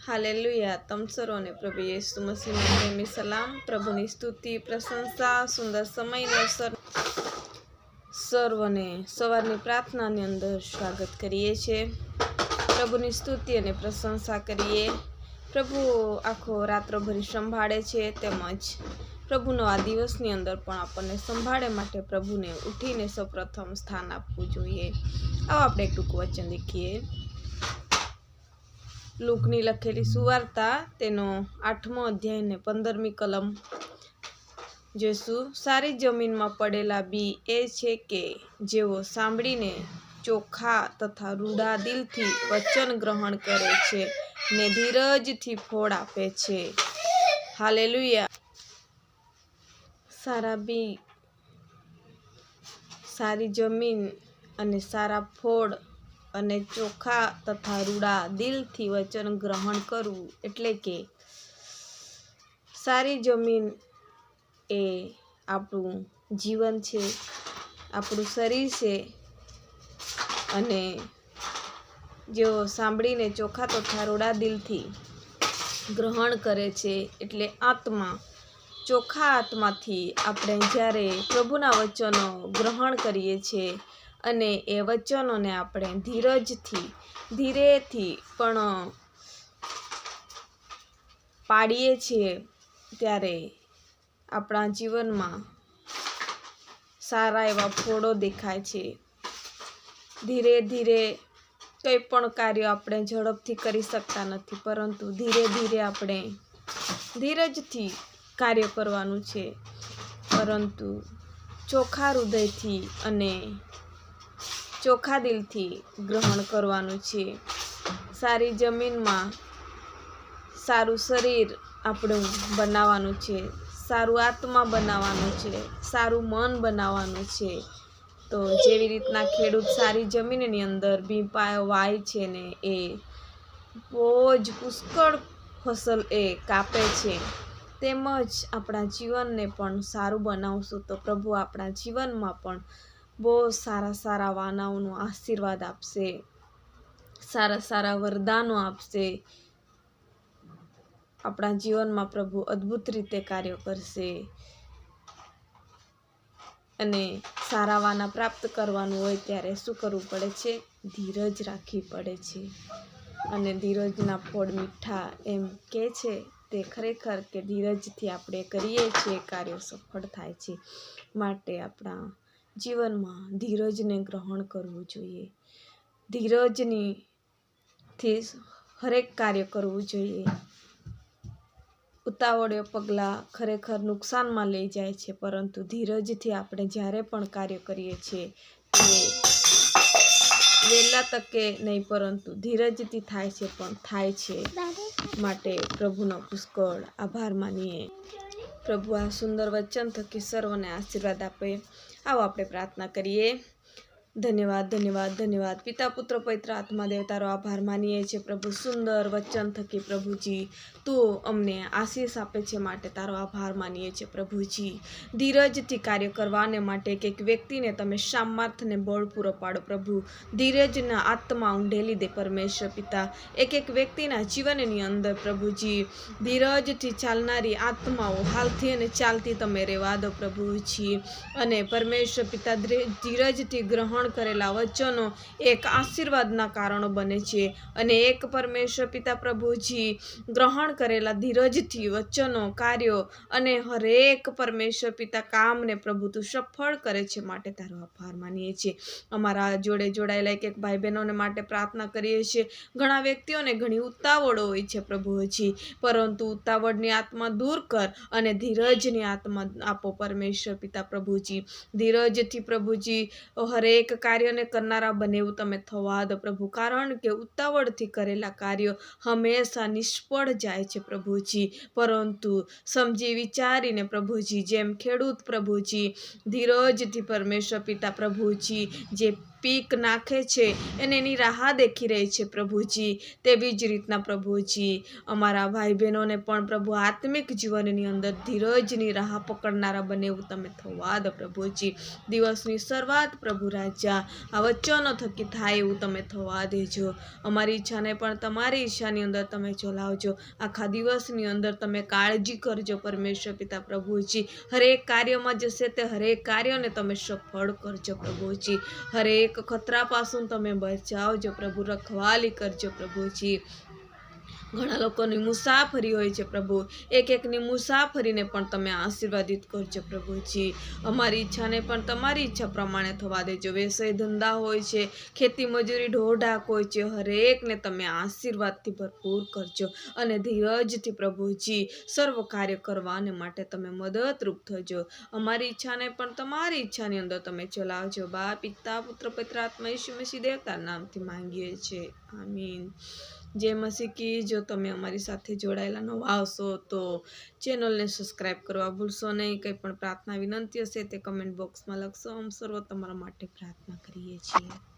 Hallelujah. तम સર્વને પ્રભુ યેસુ મસીહમાં પ્રેમી સલામ, પ્રભુની સ્તુતિ પ્રશંસા સુંદર સમયને અવસર સર્વને સવારની પ્રાર્થનાની અંદર સ્વાગત કરીએ છીએ। પ્રભુની સ્તુતિ અને પ્રશંસા કરીએ। પ્રભુ આખો રાત્રભરી સંભાળે છે, તેમજ પ્રભુનો આ દિવસની અંદર પણ આપણને સંભાળે માટે પ્રભુને ઉઠીને સૌપ્રથમ સ્થાન આપવું જોઈએ। આવો આપણે એક ટૂંકું વચન દેખીએ। લૂકની લખેલી સુવાર્તા તેનો 8મો અધ્યાય ને 15મી કલમ જોઈશું। સારી જમીનમાં પડેલા બી એ છે કે જેઓ સાંભળીને ચોખ્ખા તથા રૂડા દિલથી વચન ગ્રહણ કરે છે ને ધીરજથી ફળ આપે છે। હાલેલુયા। સારા બી, સારી જમીન અને સારા ફળ અને ચોખ્ખા તથા રૂડા દિલથી વચન ગ્રહણ કરવું એટલે કે સારી જમીન એ આપણું જીવન છે, આપણું શરીર છે, અને જેઓ સાંભળીને ચોખ્ખા તથા રૂડા દિલથી ગ્રહણ કરે છે એટલે આત્મા, ચોખ્ખા આત્માથી આપણે જ્યારે પ્રભુના વચનો ગ્રહણ કરીએ છીએ અને એ વચનોને આપણે ધીરેથી પણ પાડીએ છીએ ત્યારે આપણા જીવનમાં સારા એવા ફળો દેખાય છે। ધીરે ધીરે કંઈ પણ કાર્ય આપણે ઝડપથી કરી શકતા નથી, પરંતુ ધીરે ધીરે આપણે ધીરજથી કાર્ય કરવાનું છે, પરંતુ ચોખ્ખા હૃદયથી અને ચોખ્ખા દિલથી ગ્રહણ કરવાનું છે। સારી જમીનમાં સારું શરીર આપણું બનાવવાનું છે, સારું આત્મા બનાવવાનું છે, સારું મન બનાવવાનું છે। તો જેવી રીતના ખેડૂત સારી જમીનની અંદર બી વાય છે ને એ બહુ જ પુષ્કળ ફસલ એ કાપે છે, તેમજ આપણા જીવનને પણ સારું બનાવશું તો પ્રભુ આપણા જીવનમાં પણ બહુ સારા વાનાઓનો આશીર્વાદ આપશે, સારા વરદાનો આપશે। આપણા જીવનમાં પ્રભુ અદ્ભુત રીતે કાર્ય કરશે, અને સારા વાના પ્રાપ્ત કરવાનું હોય ત્યારે શું કરવું પડે છે? ધીરજ રાખવી પડે છે, અને ધીરજના ફળ મીઠા એમ કે છે તે ખરેખર કે ધીરજથી આપણે કરીએ છીએ કાર્ય સફળ થાય છે। માટે આપણા જીવનમાં ધીરજને ગ્રહણ કરવું જોઈએ, ધીરજથી હરેક કાર્ય કરવું જોઈએ। ઉતાવળિયા પગલાં ખરેખર નુકસાનમાં લઈ જાય છે, પરંતુ ધીરજથી આપણે જ્યારે પણ કાર્ય કરીએ છીએ તે વહેલા તકે નહીં, પરંતુ ધીરજથી થાય છે પણ થાય છે। માટે પ્રભુનો પુષ્કળ આભાર માનીએ। પ્રભુ આ સુંદર વચન થકી સર્વને આશીર્વાદ આપે। આવો આપણે પ્રાર્થના કરીએ। ધન્યવાદ પિતા પુત્ર પવિત્ર આત્મા દેવ તારો આભાર માનીએ છીએ પ્રભુ, સુંદર વચન થકી પ્રભુજી તું અમને આશીષ આપે છે માટે તારો આભાર માનીએ છીએ પ્રભુજી। ધીરજથી કાર્ય કરવાને માટે એક વ્યક્તિને તમે સામર્થ્ય ને બળ પૂરો પાડો પ્રભુ, ધીરજના આત્મા ઊંડેલી દે પરમેશ્વર પિતા। એક વ્યક્તિના જીવનની અંદર પ્રભુજી ધીરજથી ચાલનારી આત્માઓ હાલથી અને ચાલતી તમે રહેવા દો પ્રભુજી, અને પરમેશ્વર પિતા ધીરજથી ગ્રહણ કરેલા વચનો એક આશીર્વાદના કારણો બને છે, અને એક પરમેશ્વર પિતા પ્રભુજી ગ્રહણ કરેલા ધીરજથી વચનો, કાર્યો અને હરેક પરમેશ્વર પિતા કામને પ્રભુ તું સફળ કરે છે માટે તારો આભાર માનીએ છીએ। અમારા જોડે જોડાયેલા એક ભાઈ બહેનોને માટે પ્રાર્થના કરીએ છીએ। ઘણા વ્યક્તિઓને ઘણી ઉતાવળો હોય છે પ્રભુજી, પરંતુ ઉતાવળની આત્મા દૂર કર અને ધીરજની આત્મા આપો પરમેશ્વર પિતા પ્રભુજી। ધીરજથી પ્રભુજી હરેક કાર્યને કરનારા બને એવું તમે થવા દો પ્રભુ, કારણ કે ઉતાવળથી કરેલા કાર્યો હંમેશા નિષ્ફળ જાય છે પ્રભુજી, પરંતુ સમજી વિચારીને પ્રભુજી જેમ ખેડૂત પ્રભુજી ધીરજથી પરમેશ્વર પિતા પ્રભુજી જે પીક નાખે છે એને એની રાહ દેખી રહી છે પ્રભુજી. તેવી જ રીતના પ્રભુજી અમારા ભાઈ બહેનોને પણ પ્રભુ આત્મિક જીવનની અંદર ધીરજની રાહ પકડનારા બને એવું તમે થવા દો પ્રભુજી. દિવસની શરૂઆત પ્રભુ રાજા આ વચનો થકી થાય એવું તમે થવા દેજો. અમારી ઈચ્છાને પણ તમારી ઈચ્છાની અંદર તમે ચલાવજો. આખા દિવસની અંદર તમે કાળજી કરજો પરમેશ્વર પિતા પ્રભુજી. હરેક કાર્યમાં જશે તે હરેક કાર્યને તમે સફળ કરજો પ્રભુજી. હરેક ખતરા પાसून તમે બચાવજો પ્રભુ. રખવાલી કરજો પ્રભુજી. ઘણા લોકોની મુસાફરી હોય છે પ્રભુ, એક એકની મુસાફરીને પણ તમે આશીર્વાદિત કરજો પ્રભુજી. અમારી ઈચ્છાને પણ તમારી ઈચ્છા પ્રમાણે થવા દેજો. વ્યવસાય ધંધા હોય છે, ખેતી મજૂરી ઢોઢાક હોય છે, હરેકને તમે આશીર્વાદથી ભરપૂર કરજો અને ધીરજથી પ્રભુજી સર્વ કાર્ય કરવાને માટે તમે મદદરૂપ થજો. અમારી ઈચ્છાને પણ તમારી ઈચ્છાની અંદર તમે ચલાવજો. બા પિતા પુત્ર પવિત્ર આત્મા ઈસુ મસીહ દેવતાના નામથી માંગીએ છીએ, આમીન. જય મસીહ કી. જો તમે અમારી સાથે જોડાયેલા નવા આવશો તો ચેનલને સબસ્ક્રાઈબ કરવા ભૂલશો નહીં. કંઈ પણ પ્રાર્થના વિનંતી હશે તે કમેન્ટ બોક્સમાં લખશો. અમે સર્વ તમારા માટે પ્રાર્થના કરીએ છીએ.